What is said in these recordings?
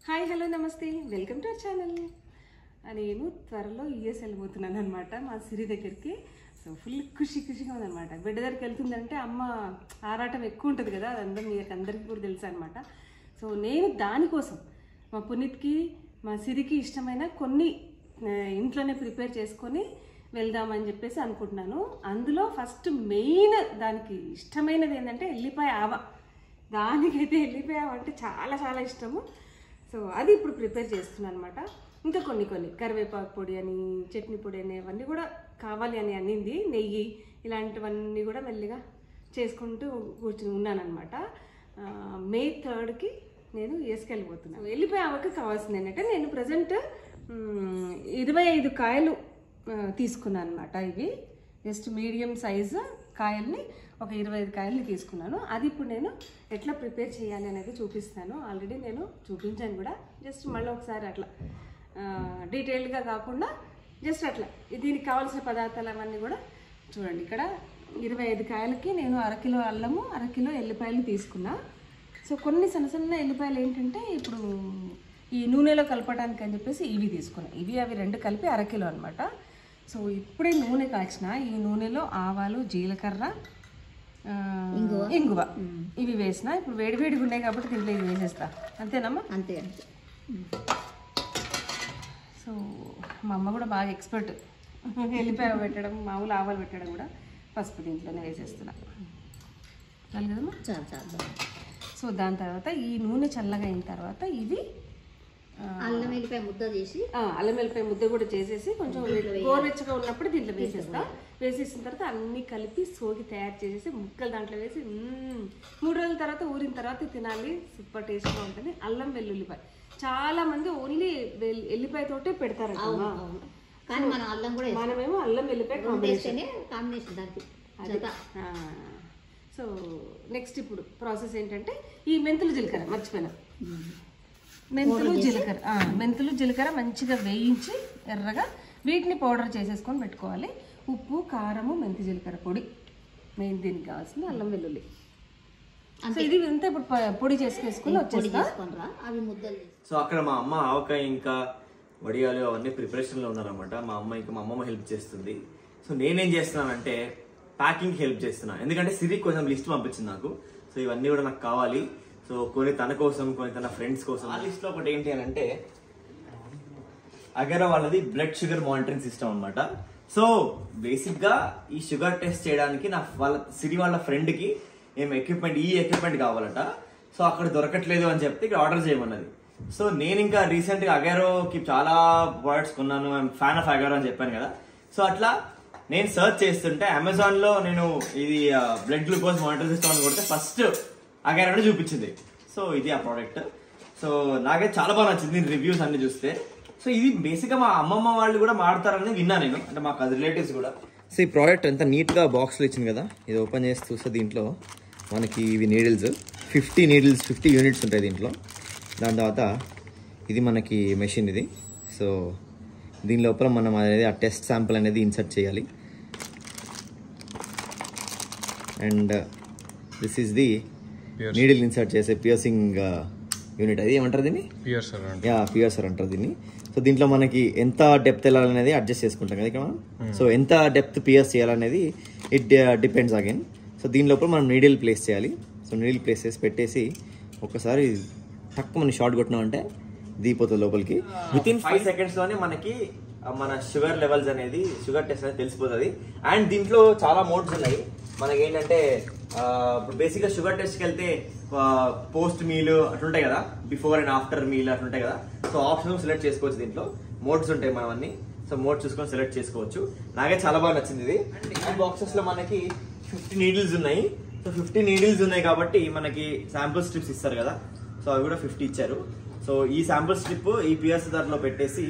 Hi hello నమస్తే welcome to our channel. నేను త్వరలో యూఎస్ వెళ్ళిపోతున్నాను అనమాట మా సిరి దగ్గరికి. సో ఫుల్ ఖుషిగా ఉందన్నమాట. బిడ్డ దగ్గరికి వెళ్తుందంటే అమ్మ ఆరాటం ఎక్కువ ఉంటుంది కదా, అదంతా మీకు అందరికీ కూడా తెలుసు అనమాట. సో నేను దానికోసం మా పునీత్కి మా సిరికి ఇష్టమైన కొన్ని ఇంట్లోనే ప్రిపేర్ చేసుకొని వెళ్దామని చెప్పేసి అనుకుంటున్నాను. అందులో ఫస్ట్ మెయిన్ దానికి ఇష్టమైనది ఏంటంటే ఎల్లిపాయ ఆవ. దానికైతే ఎల్లిపాయ ఆవ అంటే చాలా చాలా ఇష్టము. సో అది ఇప్పుడు ప్రిపేర్ చేస్తున్నాను అనమాట. ఇంకా కొన్ని కరివేపాకు పొడి అని, చట్నీ పొడి అని అవన్నీ కూడా కావాలి అని అనింది. నెయ్యి ఇలాంటివన్నీ కూడా మెల్లిగా చేసుకుంటూ కూర్చుని ఉన్నానమాట. మే 3కి నేను యూఎస్కి వెళ్ళిపోతున్నాను. వెళ్ళిపోయే ఆవకి కావాల్సింది ఏంటంటే నేను ప్రజెంట్ 25 కాయలు తీసుకున్నాను అనమాట. ఇవి జస్ట్ మీడియం సైజు కాయల్ని ఒక 25 కాయల్ని తీసుకున్నాను. అది ఇప్పుడు నేను ఎట్లా ప్రిపేర్ చేయాలి అనేది చూపిస్తాను. ఆల్రెడీ నేను చూపించాను కూడా, జస్ట్ మళ్ళీ ఒకసారి అట్లా డీటెయిల్డ్గా కాకుండా జస్ట్ అట్లా దీనికి కావాల్సిన పదార్థాలు అవన్నీ కూడా చూడండి. ఇక్కడ 25 కాయలకి నేను 1/2 కిలో అల్లము, 1/2 కిలో ఎల్లిపాయలు తీసుకున్నా. సో కొన్ని సన్న ఎల్లిపాయలు ఏంటంటే ఇప్పుడు ఈ నూనెలో కలపడానికి అని చెప్పేసి ఇవి తీసుకున్నాను. ఇవి అవి రెండు కలిపి 1/2 కిలో అనమాట. సో ఇప్పుడే నూనె కాచిన ఈ నూనెలో ఆవాలు, జీలకర్ర, ఇంగువ ఇవి వేసిన. ఇప్పుడు వేడిగా ఉన్నాయి కాబట్టి దీంట్లో ఇవి వేసేస్తా. అంతేనమ్మా? అంతే. సో మా అమ్మ కూడా బాగా ఎక్స్పర్ట్ ఎల్లిపాయ పెట్టడం, మామూలు ఆవాలు పెట్టడం కూడా. పసుపు దీంట్లోనే వేసేస్తున్నా. చాలు కదమ్మా? చాలు. సో దాని తర్వాత ఈ నూనె చల్లగా అయిన తర్వాత ఇవి అల్లం వెల్లిపాయ ముద్ద చేసి, అల్లం వెల్లిపాయ ముద్ద కూడా చేసేసి కొంచెం గోరువెచ్చగా ఉన్నప్పుడు దీంట్లో వేసేస్తా. వేసేసిన తర్వాత అన్ని కలిపి సోగి తయారు చేసేసి ముక్కలు దాంట్లో వేసి 3 రోజుల తర్వాత ఊరిన తర్వాత తినాలి. సూపర్ టేస్ట్గా ఉంటుంది. అల్లం వెల్లుల్లిపాయ చాలా మంది ఓన్లీ ఎల్లిపాయతోటే పెడతారు, కానీ మనం అల్లం కూడా మనమేమో అల్లం వెల్లిపాయ కాంబినేషన్ దానికి. సో నెక్స్ట్ ఇప్పుడు ప్రాసెస్ ఏంటంటే ఈ మెంతులు జీలకర్ర మర్చిపోయినా. మెంతులు జీలకర్ర మంచిగా వేయించి ఎర్రగా వీటిని పౌడర్ చేసేసుకొని పెట్టుకోవాలి. ఉప్పు, కారము, మెంతి జీలకర్ర పొడి మెయిన్. దీనికి కావాల్సింది అల్లం వెల్లుల్లి. సో ఇది అంతా ఇప్పుడు పొడి చేసుకొని వచ్చేసుకుంటారా అవి ముద్దలు. సో అక్కడ మా అమ్మ ఆవకాయ ఇంకా వడియాలు అవన్నీ ప్రిపరేషన్లో ఉన్నారనమాట. మా అమ్మమ్మ హెల్ప్ చేస్తుంది. సో నేనేం చేస్తున్నానంటే ప్యాకింగ్ హెల్ప్ చేస్తున్నాను. ఎందుకంటే సిరి కొంచెం లిస్ట్ పంపించింది నాకు. సో ఇవన్నీ కూడా నాకు కావాలి. సో కొన్ని తన కోసం, కొన్ని తన ఫ్రెండ్స్ కోసం. ఆ లిస్ట్ లో ఒకటి ఏంటి అని అంటే అగరో వాళ్ళది బ్లడ్ షుగర్ మానిటరింగ్ సిస్టమ్ అనమాట. సో బేసిక్ గా ఈ షుగర్ టెస్ట్ చేయడానికి సిరి వాళ్ళ ఫ్రెండ్ కి ఈ ఎక్విప్మెంట్ కావాలట. సో అక్కడ దొరకట్లేదు అని చెప్తే ఇక్కడ ఆర్డర్ చేయమన్నది. సో నేను ఇంకా రీసెంట్ గా అగరోకి చాలా ప్రొడక్ట్స్ కొన్నాను. ఐఎమ్ ఫ్యాన్ ఆఫ్ అగరో అని చెప్పాను కదా. సో అట్లా నేను సర్చ్ చేస్తుంటే అమెజాన్ లో నేను ఇది బ్లడ్ గ్లూకోజ్ మానిటర్ సిస్టమ్ అని కొడితే ఫస్ట్ అగరో చూపించింది. సో ఇది ఆ ప్రోడక్ట్. సో నాకైతే చాలా బాగా నచ్చింది నేను రివ్యూస్ అన్ని చూస్తే. సో ఇది బేసిక్ గా మా అమ్మమ్మ వాళ్ళు కూడా వాడతారని విన్నా నేను, అంటే మాకు అది రిలేటివ్స్ కూడా. సో ఈ ప్రోడక్ట్ ఎంత నీట్ గా బాక్స్ లో ఇచ్చింది కదా. ఇది ఓపెన్ చేసి చూస్తే దీంట్లో మనకి ఇవి నీడిల్స్ 50 యూనిట్స్ ఉంటాయి దీంట్లో. దాని తర్వాత ఇది మనకి మెషిన్ ఇది. సో దీని లోపల మనం అనేది ఆ టెస్ట్ శాంపుల్ అనేది ఇన్సర్ట్ చేయాలి. And this is the needle insert చేసే పియర్సింగ్ యూనిట్. అది ఏమంటారు దీన్ని? పియర్సర్ అంటారు దీన్ని. సో దీంట్లో మనకి ఎంత డెప్త్ వెళ్ళాలనేది అడ్జస్ట్ చేసుకుంటాం కదా ఇక్కడ మనం. సో ఎంత డెప్త్ పియర్స్ చేయాలనేది ఇట్ డిపెండ్స్ అగైన్. సో దీని లోపల మనం నీడిల్ ప్లేస్ చేయాలి. సో నీడిల్ ప్లేస్ చేసి పెట్టేసి ఒకసారి తక్కువ మనం షార్ట్ కొట్టినామంటే దిగిపోతుంది లోపలికి. వితిన్ 5 seconds లోనే మనకి మన షుగర్ లెవెల్స్ అనేది, షుగర్ టెస్ట్ అనేది తెలిసిపోతుంది. అండ్ దీంట్లో చాలా మోడ్స్ ఉన్నాయి. మనకి ఏంటంటే ఇప్పుడు బేసిక్ గా షుగర్ టెస్ట్కి వెళ్తే పోస్ట్ మీల్ అట్లుంటాయి కదా, బిఫోర్ అండ్ ఆఫ్టర్ మీల్ అట్లుంటాయి కదా. సో ఆప్షన్ సెలెక్ట్ చేసుకోవచ్చు. దీంట్లో మోడ్స్ ఉంటాయి మనం అన్ని. సో మోడ్స్ చూసుకొని సెలెక్ట్ చేసుకోవచ్చు. నాకే చాలా బాగా నచ్చింది ఇది. అండ్ ఈ బాక్సెస్ లో మనకి 50 నీడిల్స్ ఉన్నాయి. సో 50 నీడిల్స్ ఉన్నాయి కాబట్టి మనకి శాంపుల్ స్ట్రిప్స్ ఇస్తారు కదా. సో అవి కూడా 50 ఇచ్చారు. సో ఈ శాంపుల్ స్ట్రిప్ ఈ పియర్స్ దాంట్లో పెట్టేసి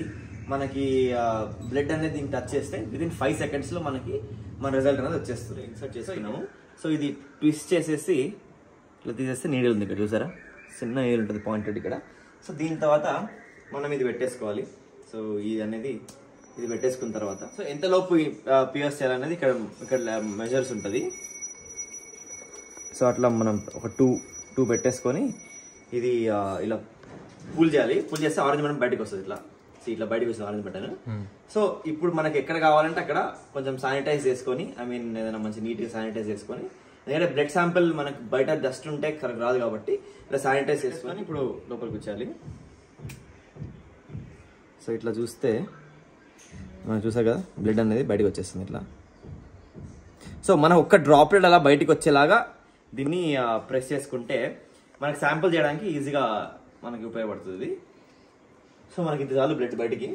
మనకి బ్లడ్ అనేది దీన్ని టచ్ చేస్తే వితిన్ 5 seconds లో మనకి మన రిజల్ట్ అనేది వచ్చేస్తుంది. ఇన్సర్ట్ చేసుకున్నాము. సో ఇది ట్విస్ట్ చేసేసి ఇట్లా తీసేస్తే నీడిల్ ఉంది ఇక్కడ, చూసారా? చిన్న నీడిల్ ఉంటుంది పాయింటెడ్ ఇక్కడ. సో దీని తర్వాత మనం ఇది పెట్టేసుకోవాలి. సో ఇది పెట్టేసుకున్న తర్వాత సో ఎంతలోపు పియర్స్ చేయాలనేది ఇక్కడ మెజర్స్ ఉంటుంది. సో అట్లా మనం ఒక టూ పెట్టేసుకొని ఇది ఇలా పూల్ చేయాలి. పూల్ చేస్తే ఆరెంజ్ బటన్ బయటకు వస్తుంది. ఇట్లా బయటకు వస్తుంది ఆరెంజ్ బటన్. సో ఇప్పుడు మనకి ఎక్కడ కావాలంటే అక్కడ కొంచెం శానిటైజ్ చేసుకొని, ఐ మీన్ ఏదైనా మంచి నీట్గా శానిటైజ్ చేసుకొని, ఎందుకంటే బ్లడ్ శాంపిల్ మనకి బయట డస్ట్ ఉంటే కరెక్ట్ రాదు కాబట్టి ఇలా శానిటైజ్ చేసుకొని ఇప్పుడు లోపలికి వచ్చేయాలి. సో ఇట్లా చూస్తే మనం చూసాం కదా బ్లడ్ అనేది బయటకు వచ్చేస్తుంది ఇట్లా. సో మనం ఒక్క డ్రాప్లెట్ అలా బయటకు వచ్చేలాగా దీన్ని ప్రెస్ చేసుకుంటే మనకి శాంపుల్ చేయడానికి ఈజీగా మనకి ఉపయోగపడుతుంది. సో మనకి ఇంత చాలు బ్లడ్ బయటికి.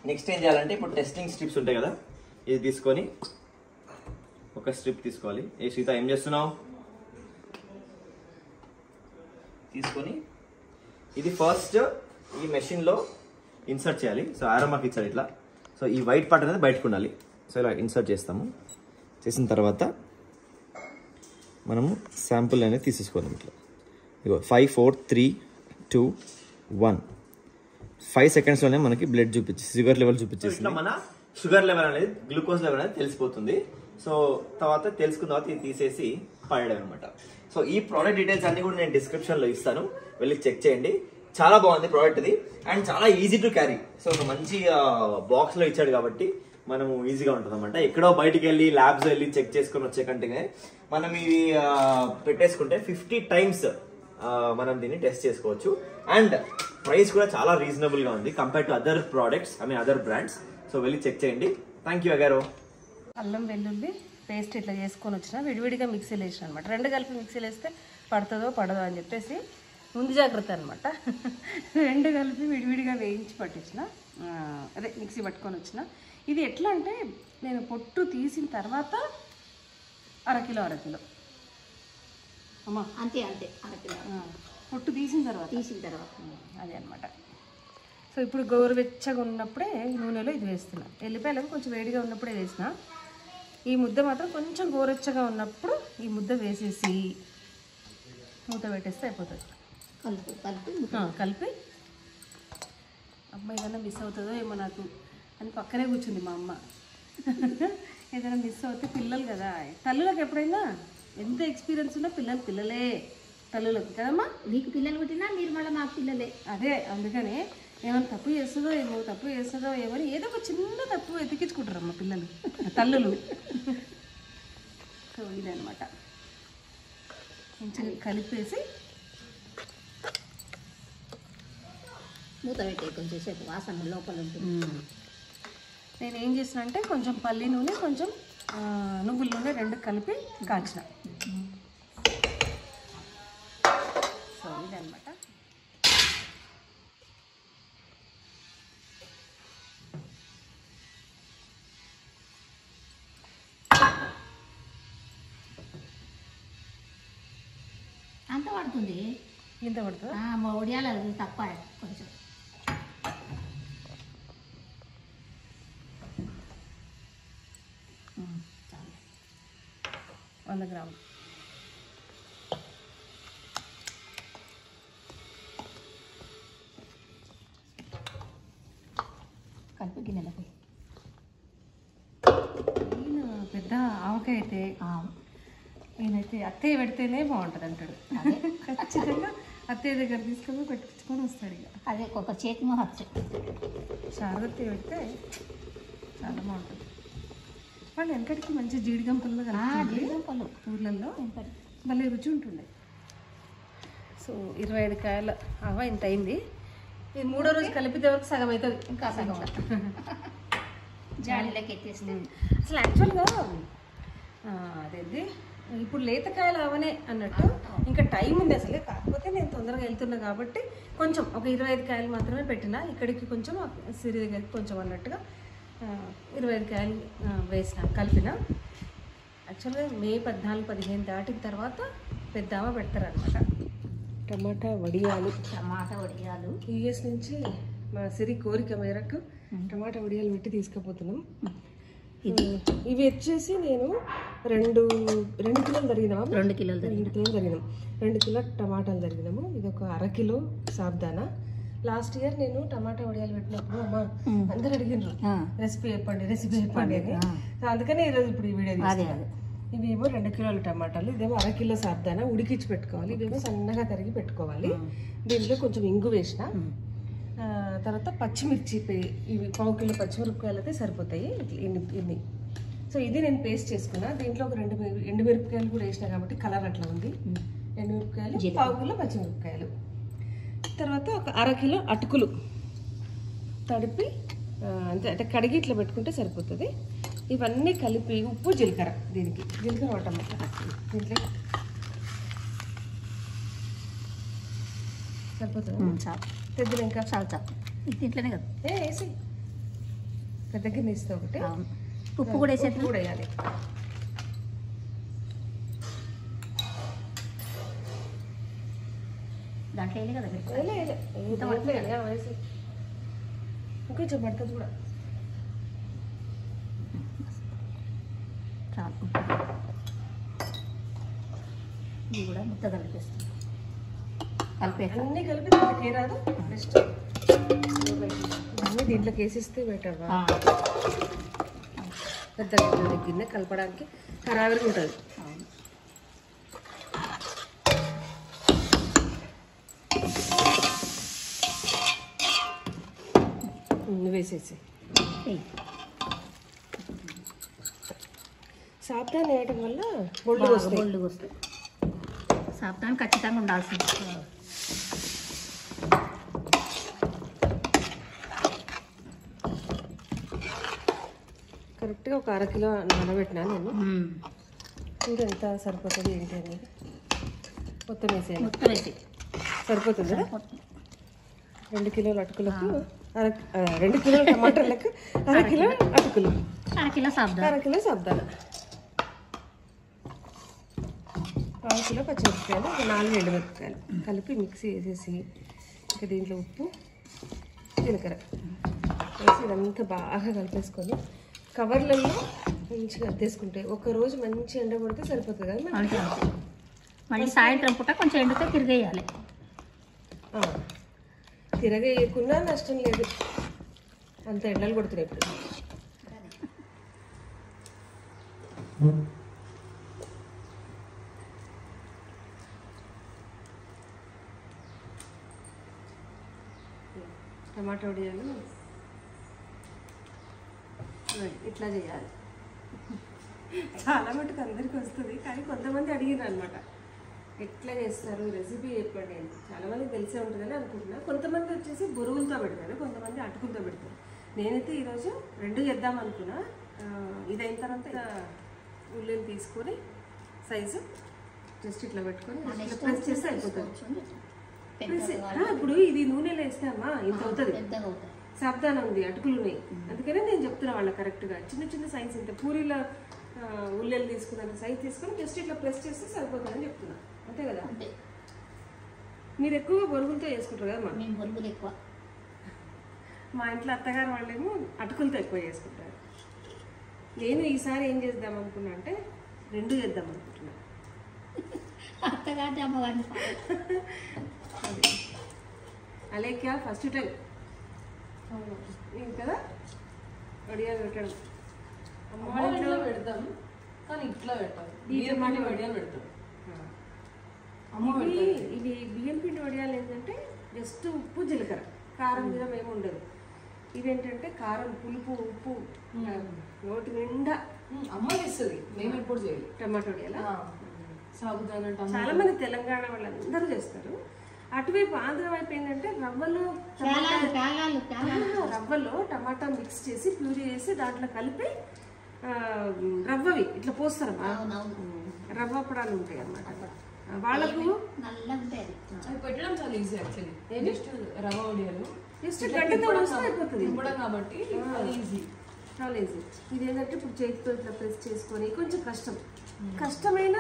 నెక్స్ట్ ఏం చేయాలంటే ఇప్పుడు టెస్టింగ్ స్ట్రిప్స్ ఉంటాయి కదా, ఇది తీసుకొని ఒక స్ట్రిప్ తీసుకోవాలి. ఏ సీత ఏం చేస్తున్నావు? తీసుకొని ఇది ఫస్ట్ ఈ మెషిన్లో ఇన్సర్ట్ చేయాలి. సో ఆరో మార్క్ ఇచ్చారు ఇట్లా. సో ఈ వైట్ పార్ట్ అనేది బయటకు ఉండాలి. సో ఇలా ఇన్సర్ట్ చేస్తాము. చేసిన తర్వాత మనము శాంపుల్ అనేది తీసేసుకోవాలి. ఇట్లా ఇగో 5 4 3 2 1 5 సెకండ్స్లోనే మనకి బ్లడ్ చూపించి షుగర్ లెవెల్ చూపించేసి ఇట్లా మన షుగర్ లెవెల్ అనేది గ్లూకోజ్ లెవెల్ అనేది తెలిసిపోతుంది. సో తర్వాత తెలుసుకున్న తర్వాత ఇది తీసేసి పడడం అనమాట. సో ఈ ప్రోడక్ట్ డీటెయిల్స్ అన్ని కూడా నేను డిస్క్రిప్షన్లో ఇస్తాను, వెళ్ళి చెక్ చేయండి. చాలా బాగుంది ప్రోడక్ట్ ఇది అండ్ చాలా ఈజీ టు క్యారీ. సో ఒక మంచి బాక్స్లో ఇచ్చాడు కాబట్టి మనము ఈజీగా ఉంటుంది అనమాట. ఎక్కడో బయటికి వెళ్ళి ల్యాబ్స్ వెళ్ళి చెక్ చేసుకొని వచ్చే కంటే మనం ఇవి పెట్టేసుకుంటే 50 times మనం దీన్ని టెస్ట్ చేసుకోవచ్చు. అండ్ ప్రైస్ కూడా చాలా రీజనబుల్ గా ఉంది compare to other products, I mean other brands. So వెళ్ళి చెక్ చేయండి. Thank you Agaro. అల్లం వెల్లుల్లి పేస్ట్ ఇట్లా చేసుకొని వచ్చిన విడివిడిగా మిక్సీలో వేసిన అనమాట. రెండు కలిపి మిక్సీలో వేస్తే పడుతుందో పడదో అని చెప్పేసి ముందు జాగ్రత్త అనమాట. రెండు కలిపి విడివిడిగా వేయించి పట్టించిన, అదే మిక్సీ పట్టుకొని వచ్చిన. ఇది ఎట్లా అంటే నేను పొట్టు తీసిన తర్వాత అరకిలో అమ్మా అంతే అరకిలో పొట్టు తీసిన తర్వాత అదే అనమాట. సో ఇప్పుడు గోరువెచ్చగా ఉన్నప్పుడే నూనెలో ఇది వేస్తున్నా. ఎల్లిపాయలకు కొంచెం వేడిగా ఉన్నప్పుడే వేసిన. ఈ ముద్ద మాత్రం కొంచెం గోరెచ్చగా ఉన్నప్పుడు ఈ ముద్ద వేసేసి మూత పెట్టేస్తే అయిపోతుంది. కలిపి అమ్మ ఏదైనా మిస్ అవుతుందో ఏమో నాకు అని పక్కనే కూర్చుంది మా అమ్మ. ఏదైనా మిస్ అవుతే పిల్లలు కదా, తల్లులకు ఎప్పుడైనా ఎంత ఎక్స్పీరియన్స్ ఉన్నా పిల్లలే తల్లులకు కదమ్మా. మీకు పిల్లలు పుట్టినా మీరు మళ్ళీ మాకు పిల్లలే. అదే అందుకనే ఏమైనా తప్పు చేస్తుందో ఏమో అని ఏదో ఒక చిన్న తప్పు ఎతికించుకుంటారమ్మ పిల్లలు, తల్లులు. సో ఇదనమాట. కొంచెం కలిపేసి మూత పెట్టే కొంచెం సేపు వాసన లోపల ఉంటుంది. నేను ఏం చేసిన అంటే కొంచెం పల్లి నూనె కొంచెం నువ్వుల నూనె రెండు కలిపి కాల్చిన. సో ఇదనమాట. అంత పడుతుంది. ఇంత పడుతుందా? మా ఒడియాలు అది తక్కువ కొంచెం. చాలు 100 గ్రాములు. కలిపి గిన్నెలకి. పెద్ద ఆవకాయ అయితే నేనైతే అత్తయ్య పెడితేనే బాగుంటుంది అంటాడు. ఖచ్చితంగా అత్తయ్య దగ్గర తీసుకొని పెట్టించుకొని వస్తాడు. ఇక అదే ఒక చేతి మహత్యం. శారదత్తయ్య పెడితే చాలా బాగుంటుంది. వాళ్ళు వెనకటికి మంచి జీడిగంపల్లో జీడిగంపలు ఊర్లలో భలే రుచి ఉంటుండే. సో 25 కాయల ఆవా ఇంత అయింది. ఇది 3వ రోజు కలిపితే వరకు సగం అవుతుంది, ఇంకా సగం జాడీలోకి ఎత్తేస్తే. అసలు యాక్చువల్గా అదేంటి ఇప్పుడు లేతకాయలు అవనే అన్నట్టు ఇంకా టైం ఉంది అసలే. కాకపోతే నేను తొందరగా వెళ్తున్నా కాబట్టి కొంచెం ఒక 25 కాయలు మాత్రమే పెట్టిన. ఇక్కడికి కొంచెం సిరి దగ్గరికి కొంచెం అన్నట్టుగా 25 కాయలు వేసిన కలిపిన. యాక్చువల్గా మే 14-15 దాటిన తర్వాత పెద్దామ పెడతారనమాట. టమాటా వడియాలు యూఎస్ నుంచి మా సిరి కోరిక మేరకు టమాటా వడియాలు పెట్టి తీసుకుపోతున్నాం. ఇవి వచ్చేసి నేను 2 కిలోలు తరిగినాము. 2 కిలోలు తరిగినాం. 2 కిలో టమాటాలు తరిగినాము. ఇది ఒక 1/2 కిలో సాబ్దానా. లాస్ట్ ఇయర్ నేను టమాటా వడియాలు పెట్టినప్పుడు అమ్మ అందరు అడిగినారు రెసిపీ చెప్పండి అని. అందుకనే ఈరోజు ఇప్పుడు ఈ వీడియో ఇవేమో 2 కిలోల టమాటాలు, ఇదేమో 1/2 కిలో సాబ్దానా ఉడికించి పెట్టుకోవాలి, ఇదేమో సన్నగా తరిగి పెట్టుకోవాలి. దీంట్లో కొంచెం ఇంగు వేసిన తర్వాత పచ్చిమిర్చి ఇవి 1/4 కిలో పచ్చిమిరపకాయలు అయితే సరిపోతాయి. ఇన్ని సో ఇది నేను పేస్ట్ చేసుకున్నా. దీంట్లో ఒక 2 ఎండుమిరపకాయలు కూడా వేసిన కాబట్టి కలర్ అట్లా ఉంది. ఎండుమిరపకాయలు, 1/4 కిలో పచ్చిమిరపకాయలు, తర్వాత ఒక 1/2 కిలో అటుకులు తడిపి అంటే కడిగి ఇట్లా పెట్టుకుంటే సరిపోతుంది. ఇవన్నీ కలిపి ఉప్పు, జీలకర్ర, దీనికి జీలకర్ర వాటమాట దీంట్లో సరిపోతుంది. పెద్దలు ఇంకా చాలు చాలు దీంట్లోనే కదా వేసి పెద్ద గిన్నె ఇస్తే ఒకటి ఉప్పు కూడా వేసి కూడా వేయాలి. దాంట్లో వేయలే కదా వేసి ఇంకొంచెం పడుతుంది కూడా చాలు. ఇది కూడా ముద్ద కలిపేస్తాం. అన్నీ కలిపి దీంట్లోకి రాదు నెక్స్ట్ అన్నీ దీంట్లోకి వేసిస్తే బెటర్. పెద్ద గిన్నె కలపడానికి ఖరాబీగా ఉంటుంది. వేసేసి సాబ్దాన్ వేయటం వల్ల బొళ్ళు వస్తాయి. సాబ్దాన్ ఖచ్చితంగా ఉండాల్సింది. కరెక్ట్గా ఒక 1/2 కిలో నానబెట్టినా నేను. ఇంకెంత సరిపోతుంది ఏంటి అనేది మొత్తం వేసేయాలి. మొత్తం వేసి సరిపోతుంది కదా. 2 కిలోల అటుకులకు 2 కిలోల టమాటాలకు 1/2 కిలో అటుకులు, 1/2 కిలో సాబ్దానా, 1/2 కిలో సాబ్దానా, 1/2 కిలో పచ్చిమిరపకాయలు, 4 ఎండుమిరపకాయలు కలిపి మిక్సీ వేసేసి ఇంకా దీంట్లో ఉప్పు, జీలకర్ర వేసి ఇదంతా బాగా కలిపేసుకొని కవర్లలో మంచిగా అద్దేసుకుంటే ఒకరోజు మంచి ఎండ పడితే సరిపోతుంది కదా. మళ్ళీ సాయంత్రం పూట కొంచెం ఎండితే తిరిగేయాలి. తిరగేయకున్నా నష్టం లేదు, అంత ఎండలు కొడుతున్నాయి ఇప్పుడు. టమాటా వడియాలు ఇట్లా చేయాలి. చాలా మటుకు అందరికీ వస్తుంది, కానీ కొంతమంది అడిగినారు అనమాట ఎట్లా చేస్తారు రెసిపీ చెప్పండి అని. చాలామంది తెలిసే ఉంటుందని అనుకుంటున్నా. కొంతమంది వచ్చేసి బొరుగులతో పెడతారు, కొంతమంది అటుకులతో పెడతారు. నేనైతే ఈరోజు 2 చేద్దాం అనుకున్నా. ఇదైన తర్వాత ఉల్లిని తీసుకొని సైజు జస్ట్ ఇట్లా పెట్టుకొని ప్రెస్ చేస్తే అయిపోతుంది. ఇప్పుడు ఇది నూనెలో వేస్తామా ఇంత అవుతుంది. సాబ్దానా ఉంది, అటుకులు ఉన్నాయి, అందుకనే నేను చెప్తున్నా వాళ్ళకి కరెక్ట్గా చిన్న చిన్న సైజ్ ఇంత పూరీల ఉల్లెలు తీసుకున్నంత సైజ్ తీసుకొని జస్ట్ ఇట్లా ప్రెస్ చేస్తే సరిపోతుందని చెప్తున్నా. అంతే కదా. మీరు ఎక్కువ బొరుగులతో చేసుకుంటారు కదా. మేము బొరుగులు ఎక్కువ. మా ఇంట్లో అత్తగారు వాళ్ళేమో అటుకులతో ఎక్కువ చేసుకుంటారు. నేను ఈసారి ఏం చేద్దాం అనుకున్నా అంటే 2 చేద్దాం అనుకుంటున్నా. అత్తగారి అమ్మగారిని అలేఖ్య ఫస్ట్ టైం కదా వడియాలు పెట్టడం. అమ్మ ఇంట్లో పెడతాం కానీ ఇట్లా పెట్టాం. బియ్యం పిండి వడియాలు పెడతాం. ఇవి బియ్యం పిండి వడియాలు ఏంటంటే జస్ట్ ఉప్పు, జీలకర్ర, కారం మీద ఏమి ఉండదు. ఇవేంటంటే కారం, పులుపు, ఉప్పు నోటి నిండా అమ్మ చేస్తుంది, మేము ఎప్పుడు చేయాలి. టమాటో వడియాల సాగుదాన చాలా మంది తెలంగాణ వాళ్ళందరూ చేస్తారు. అటువైపు ఆంధ్ర వైపు ఏంటంటే రవ్వలో టమాటా మిక్స్ చేసి ప్యూరీ చేసి దాంట్లో కలిపి రవ్వవి ఇట్లా పోస్తారమ్మా. రవ్వ అప్పడాలు ఉంటాయి అన్నమాట వాళ్ళకు. అది పెట్టడం చాలా ఈజీ యాక్చువల్లీ. జస్ట్ రవ్వ వడియాలు జస్ట్ గడ్డతో వస్తే అయిపోతుంది ఇవ్వడం కాబట్టి ఈజీ, చాలా ఈజీ. ఇది ఏంటంటే ఇప్పుడు చేతితో ఇట్లా ప్రెస్ చేసుకొని కొంచెం కష్టమైన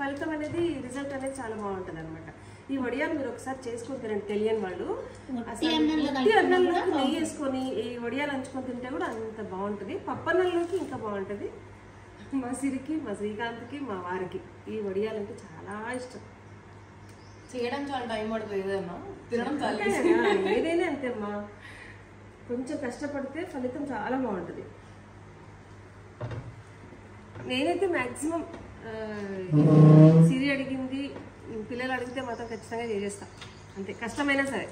ఫలితం అనేది, రిజల్ట్ అనేది చాలా బాగుంటుంది అనమాట. ఈ వడియాలు మీరు ఒకసారి చేసుకొని తినండి. తెలియని వాళ్ళు అన్నంలోకి నెయ్యి వేసుకొని ఈ వడియాలు అంచుకొని తింటే కూడా అంత బాగుంటుంది. పప్పన్నంలోకి ఇంకా బాగుంటుంది. మా సిరికి, మా శ్రీకాంత్కి, మా వారికి ఈ వడియాలు అంటే చాలా ఇష్టం. చేయడం చాలా టైం పడుతుంది ఏదైనా, తినడం చాలా ఏదైనా అంతే అమ్మా, కొంచెం కష్టపడితే ఫలితం చాలా బాగుంటుంది. నేనైతే మ్యాక్సిమం సిరి అడిగింది పిల్లలు అడిగితే మాత్రం ఖచ్చితంగా చేసేస్తా, అంతే కష్టమైనా సరే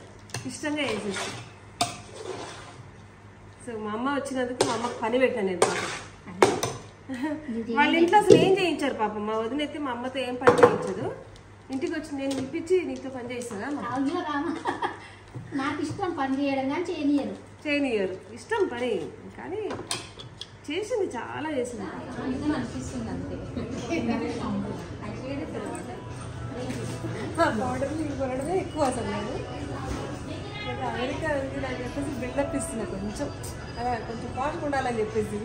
ఇష్టంగా చేసేస్తా. సో మా అమ్మ వచ్చినందుకు మా అమ్మకు పని పెట్టాను నేను పాపం. వాళ్ళ ఇంట్లో అసలు ఏం చేయించారు పాపం, మా వదిన అయితే మా అమ్మతో ఏం పని చేయించదు. ఇంటికి వచ్చి నేను పిలిపించి నీతో పని చేయిస్తానా? అయ్యో రామ, నాకు ఇష్టం పని చేయడం కానీ చేయనియరు, ఇష్టం పని కానీ చేసింది, చాలా చేసింది. అనిపిస్తుంది అంతే. పౌడర్లు కొనడమే ఎక్కువ అసలు. నేను అమెరికా వెళ్ళి నాకు చెప్పేసి బిల్డప్ ఇస్తున్నా, కొంచెం కొంచెం పాష్ ఉండాలని చెప్పేసి.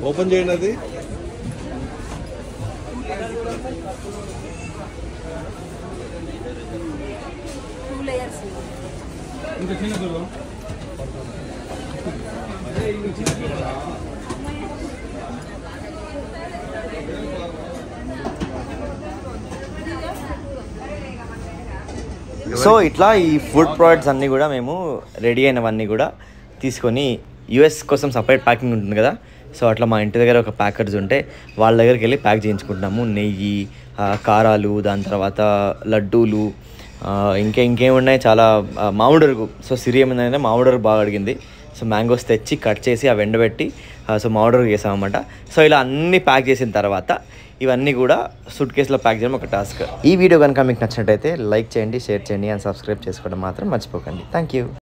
ఓపెన్ చేయండి అది. సో ఇట్లా ఈ ఫుడ్ ప్రోడక్ట్స్ అన్నీ కూడా మేము రెడీ అయినవన్నీ కూడా తీసుకొని యూఎస్ కోసం సపరేట్ ప్యాకింగ్ ఉంటుంది కదా, సో అట్లా మా ఇంటి దగ్గర ఒక ప్యాకర్స్ ఉంటే వాళ్ళ దగ్గరికి వెళ్ళి ప్యాక్ చేయించుకుంటున్నాము. నెయ్యి, కారాలు, దాని తర్వాత లడ్డూలు, ఇంకేమున్నాయి చాలా, మామిడరుగు. సో సిరి ఏమైందంటే మామిడరుగు బాగా అడిగింది. సో మ్యాంగోస్ తెచ్చి కట్ చేసి అవి ఎండబెట్టి సో మామిడరుగు చేసామన్నమాట. సో ఇలా అన్నీ ప్యాక్ చేసిన తర్వాత ఇవన్నీ కూడా సూట్ కేసులో ప్యాక్ చేయడం ఒక టాస్క్. ఈ వీడియో కనుక మీకు నచ్చినట్టయితే లైక్ చేయండి, షేర్ చేయండి అండ్ సబ్స్క్రైబ్ చేసుకోవడం మాత్రం మర్చిపోకండి. Thank you.